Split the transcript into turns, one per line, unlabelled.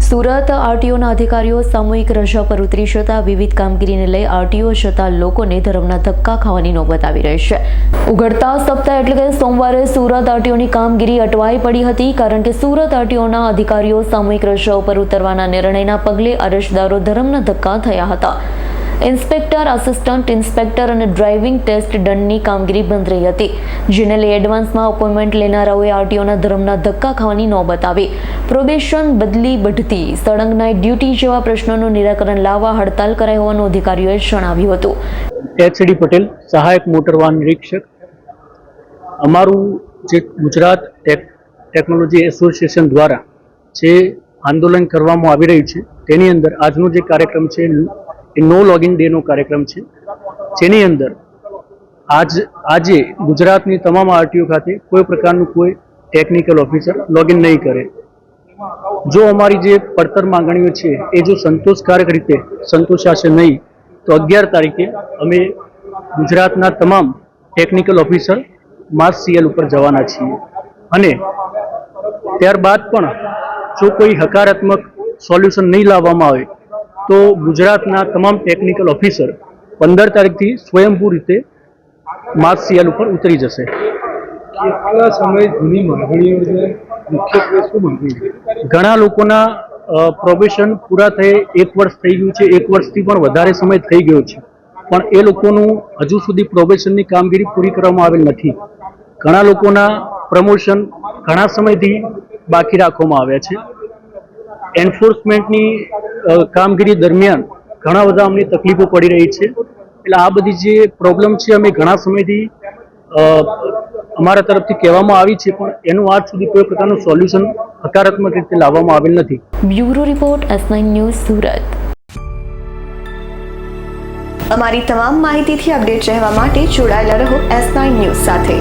સુરત આરટીઓના અધિકારીઓ સામૂહિક રજા પર ઉતરી જતા વિવિધ કામગીરીને લઈ આરટીઓ જતા લોકોને ધરમના ધક્કા ખાવાની નોબત આવી રહી છે। ઉઘડતા સપ્તાહ એટલે કે સોમવારે સુરત આરટીઓની કામગીરી અટવાઈ પડી હતી, કારણ કે સુરત આરટીઓના અધિકારીઓ સામૂહિક રજા પર ઉતરવાના નિર્ણયના પગલે અરજદારો ધરમના ધક્કા થયા હતા। ઇન્સ્પેક્ટર, આસિસ્ટન્ટ ઇન્સ્પેક્ટર અને ડ્રાઇવિંગ ટેસ્ટ દંડની કામગીરી બંધ રહી હતી, જેને લઈ એડવાન્સમાં અપોઇન્ટમેન્ટ લેનારાઓએ આરટીઓના ધરમના ધક્કા ખાવાની નોબત આવી। પ્રોબેશન, બદલી, બઢતી, સળંગ નાઇટ ડ્યુટી જેવા પ્રશ્નોનું નિરાકરણ લાવવા હડતાલ કરાઈ હોવાનું અધિકારીઓએ જણાવ્યું હતું।
એચડી પટેલ, સહાયક મોટર વાહન નિરીક્ષક। અમારું જે ગુજરાત ટેકનોલોજી એસોસિએશન દ્વારા જે આંદોલન કરવામાં આવી રહ્યું છે તેની અંદર આજનો જે કાર્યક્રમ છે એ નો લોગિન ડેનો કાર્યક્રમ છે, જેની અંદર આજે ગુજરાતની તમામ આરટીઓ ખાતે કોઈ પ્રકારનું કોઈ ટેકનિકલ ઓફિસર લોગિન નહીં કરે। જો અમારી જે પડતર માંગણીઓ છે એ જો સંતોષકારક રીતે સંતોષાશે નહીં તો 11 તારીખે અમે ગુજરાતના તમામ ટેકનિકલ ઓફિસર માસ સીએલ ઉપર જવાના છીએ અને ત્યારબાદ પણ જો કોઈ હકારાત્મક સોલ્યુશન નહીં લાવવામાં આવે તો ગુજરાતના તમામ ટેકનિકલ ઓફિસર 15 તારીખથી સ્વયંભૂ રીતે માસ સીએલ ઉપર ઉતરી જશે।
કેટલા સમય જૂની માંગણીઓ છે, મુખ્યત્વે શું માંગણી?
ઘણા લોકોના પ્રોબેશન પૂરા થયે 1 વર્ષ થઈ ગયું છે, 1 વર્ષથી પણ વધારે સમય થઈ ગયો છે, પણ એ લોકોનું હજુ સુધી પ્રોબેશનની કામગીરી પૂરી કરવામાં આવેલ નથી। ઘણા લોકોના પ્રમોશન ઘણા સમયથી બાકી રાખવામાં આવ્યા છે। એન્ફોર્સમેન્ટની કામગીરી દરમિયાન ઘણા બધા અમને તકલીફો પડી રહી છે, એટલે આ બધી જે પ્રોબ્લેમ છે અમે ઘણા સમયથી અમારા તરફથી કહેવામાં આવી છે, પણ એનું આજ સુધી કોઈ પ્રકારનું સોલ્યુશન હકારાત્મક રીતે લાવવામાં આવેલ નથી।
Bureau report, S9 news, Surat.
અમારી તમામ માહિતીથી અપડેટ રહેવા માટે જોડાયેલા રહો S9 ન્યૂઝ સાથે।